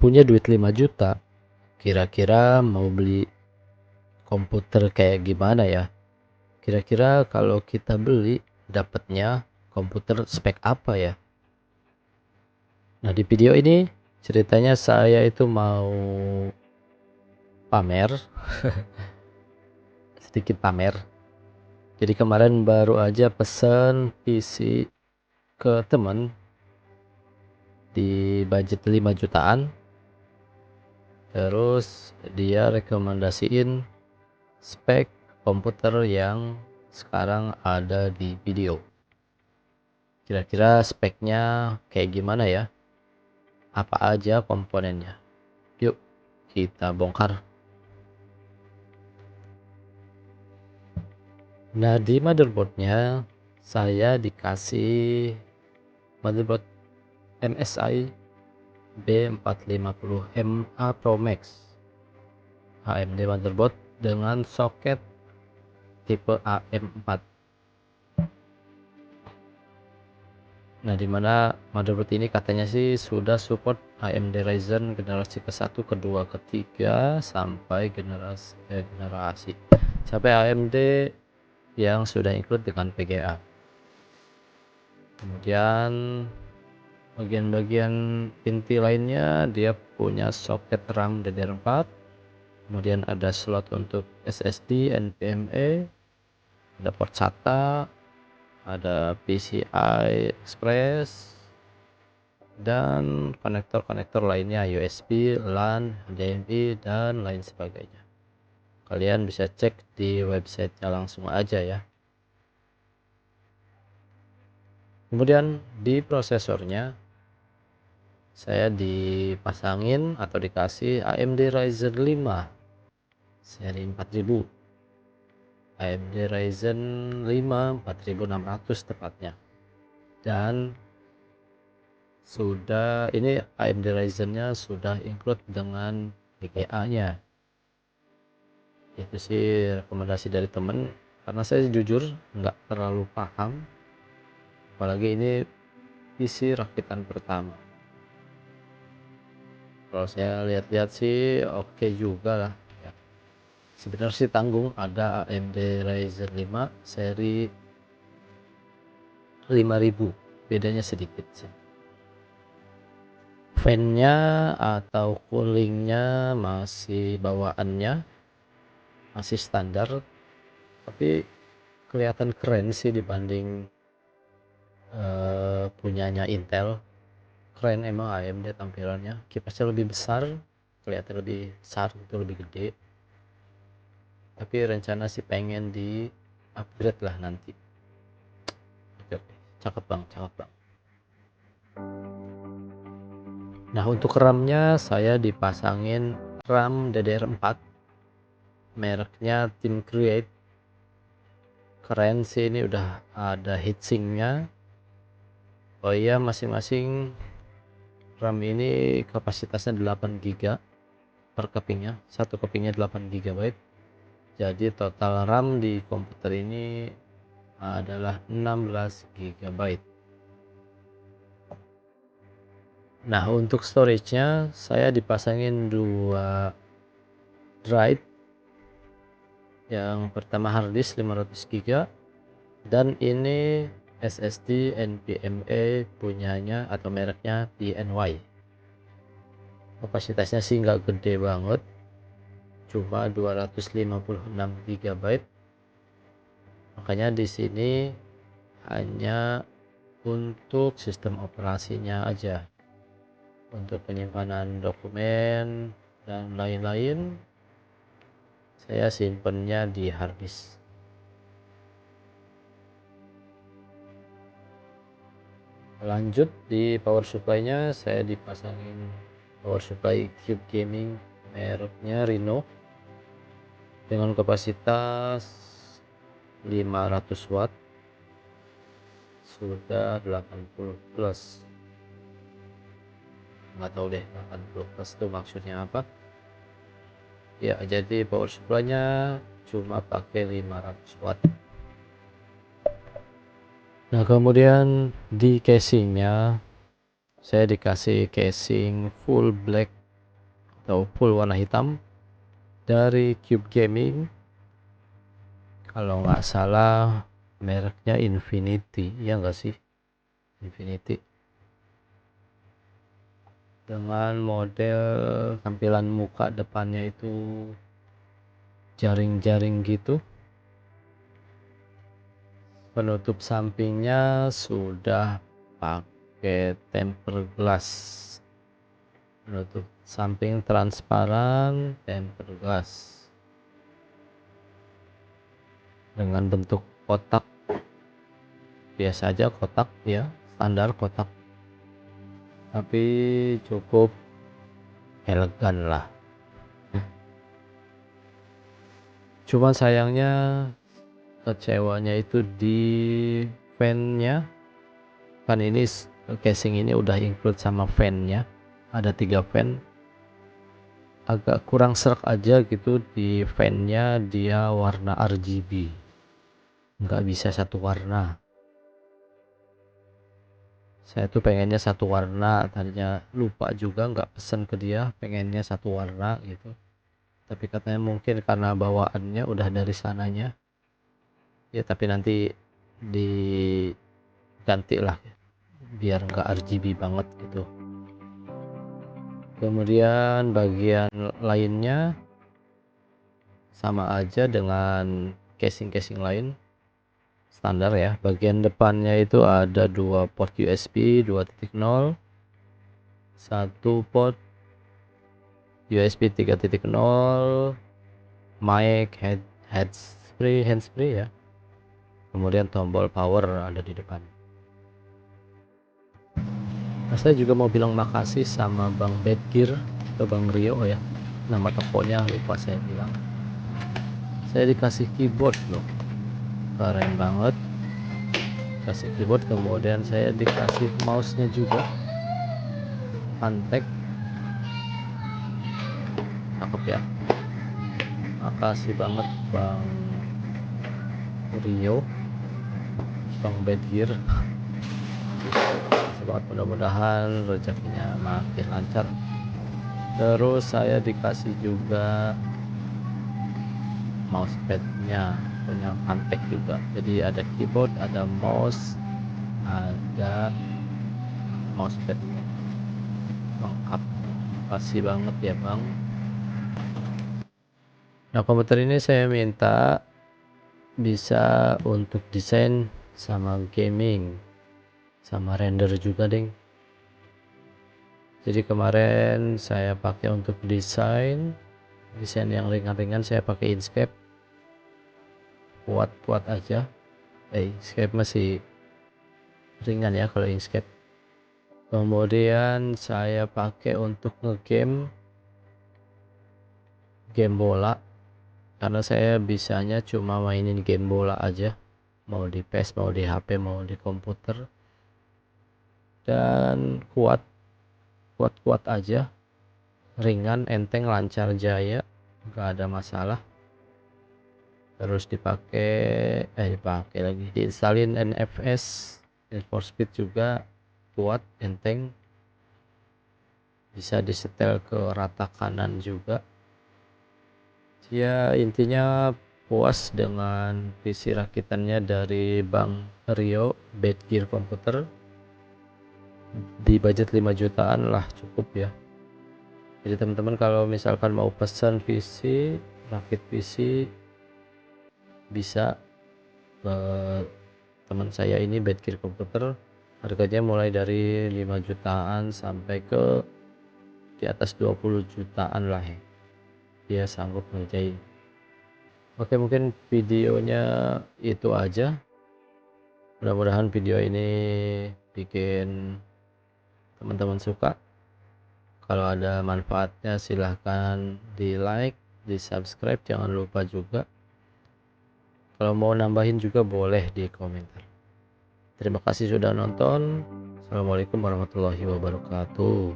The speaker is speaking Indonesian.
Punya duit 5 juta, kira-kira mau beli komputer kayak gimana ya? Kira-kira kalau kita beli dapatnya komputer spek apa ya? Nah, di video ini ceritanya saya itu mau pamer, sedikit pamer. Jadi kemarin baru aja pesen PC ke temen di budget 5 jutaan. Terus dia rekomendasiin spek komputer yang sekarang ada di video. Kira-kira speknya kayak gimana ya? Apa aja komponennya? Yuk kita bongkar. Nah, di motherboardnya saya dikasih motherboard MSI B450MA Pro Max AMD motherboard dengan soket tipe AM4. Nah, dimana motherboard ini katanya sih sudah support AMD Ryzen generasi ke-1, kedua, ketiga sampai generasi sampai AMD yang sudah include dengan VGA. Kemudian bagian-bagian inti lainnya dia punya soket RAM DDR4, kemudian ada slot untuk SSD NVMe, ada port SATA, ada PCI Express, dan konektor-konektor lainnya USB, LAN, HDMI, dan lain sebagainya. Kalian bisa cek di websitenya langsung aja ya. Kemudian di prosesornya saya dipasangin atau dikasih AMD Ryzen 5 seri 4000, AMD Ryzen 5 4600 tepatnya. Dan sudah ini AMD Ryzen-nya sudah include dengan VGA-nya. Itu sih rekomendasi dari temen, karena saya jujur nggak terlalu paham, apalagi ini PC rakitan pertama. Kalau saya lihat-lihat sih oke juga lah ya. Sebenarnya sih tanggung, ada AMD Ryzen 5 seri 5000, bedanya sedikit sih. Fan-nya atau coolingnya masih bawaannya masih standar, tapi kelihatan keren sih dibanding punyanya Intel. Keren emang AMD tampilannya, kipasnya lebih besar, kelihatan lebih besar itu, lebih gede. Tapi rencana sih pengen di upgrade lah nanti. Oke, cakep bang, cakep bang. Nah, untuk RAM-nya saya dipasangin RAM DDR4 mereknya Team Create. Keren sih, ini udah ada heatsinknya. Oh iya, masing-masing RAM ini kapasitasnya 8 GB per kepingnya, satu kepingnya 8 GB. Jadi total RAM di komputer ini adalah 16 GB. Nah, untuk storage-nya saya dipasangin dua drive. Yang pertama harddisk 500 GB, dan ini SSD NVMe punyanya atau mereknya PNY. Kapasitasnya sih nggak gede banget, cuma 256 GB. Makanya di sini hanya untuk sistem operasinya aja. Untuk penyimpanan dokumen dan lain-lain saya simpennya di harddisk. Lanjut di power supply-nya saya dipasangin power supply Cube Gaming mereknya Reno dengan kapasitas 500 watt, sudah 80 plus. Nggak tahu deh 80 plus itu maksudnya apa ya. Jadi power supply-nya cuma pakai 500 watt. Nah, kemudian di casingnya saya dikasih casing full black atau full warna hitam dari Cube Gaming. Kalau nggak salah mereknya Infinity, ya nggak sih? Infinity. Dengan model tampilan muka depannya itu jaring-jaring gitu. Penutup sampingnya sudah pakai tempered glass. Penutup samping transparan, tempered glass. Dengan bentuk kotak. Biasa aja kotak ya, standar kotak. Tapi cukup elegan lah. Cuma sayangnya kecewanya itu di fan-nya. Kan ini casing ini udah include sama fan-nya, ada 3 fan. Agak kurang serak aja gitu, di fan-nya dia warna RGB, nggak bisa satu warna. Saya tuh pengennya satu warna, tadinya lupa juga nggak pesen ke dia, pengennya satu warna gitu. Tapi katanya mungkin karena bawaannya udah dari sananya ya, tapi nanti diganti lah biar nggak RGB banget gitu. Kemudian bagian lainnya sama aja dengan casing-casing lain, standar ya. Bagian depannya itu ada 2 port USB 2.0, 1 port USB 3.0, mic, handsfree ya. Kemudian tombol power ada di depan. Nah, saya juga mau bilang makasih sama Bang Bedgear atau Bang Rio ya, nama tokonya lupa saya bilang. Saya dikasih keyboard loh, keren banget. Kasih keyboard, kemudian saya dikasih mouse-nya juga, Antec, cakep ya. Makasih banget Bang Rio, Bang Bedgear. Semoga mudah-mudahan rezekinya makin lancar. Terus saya dikasih juga mousepadnya punya Antec juga, jadi ada keyboard, ada mouse, ada mousepad lengkap. Makasih banget ya Bang. Nah, komputer ini saya minta bisa untuk desain sama gaming sama render juga ding. Jadi kemarin saya pakai untuk desain yang ringan-ringan, saya pakai Inkscape, kuat-kuat aja. Inkscape masih ringan ya kalau Inkscape. Kemudian saya pakai untuk ngegame game bola, karena saya bisanya cuma mainin game bola aja, mau di PS, mau di HP, mau di komputer. Dan kuat aja, ringan, enteng, lancar, jaya, nggak ada masalah. Terus dipakai lagi, diinstalin NFS, Need for Speed juga, kuat, enteng, bisa disetel ke rata kanan juga. Ya intinya puas dengan PC rakitannya dari Bang Rio Bedgear Komputer. Di budget 5 jutaan lah cukup ya. Jadi teman-teman kalau misalkan mau pesan PC, rakit PC, bisa ke teman saya ini Bedgear Komputer. Harganya mulai dari 5 jutaan sampai ke di atas 20 jutaan lah ya. Dia sanggup ngerjain. Oke, mungkin videonya itu aja. Mudah-mudahan video ini bikin teman-teman suka. Kalau ada manfaatnya silahkan di like, di subscribe, jangan lupa juga. Kalau mau nambahin juga boleh di komentar. Terima kasih sudah nonton. Assalamualaikum warahmatullahi wabarakatuh.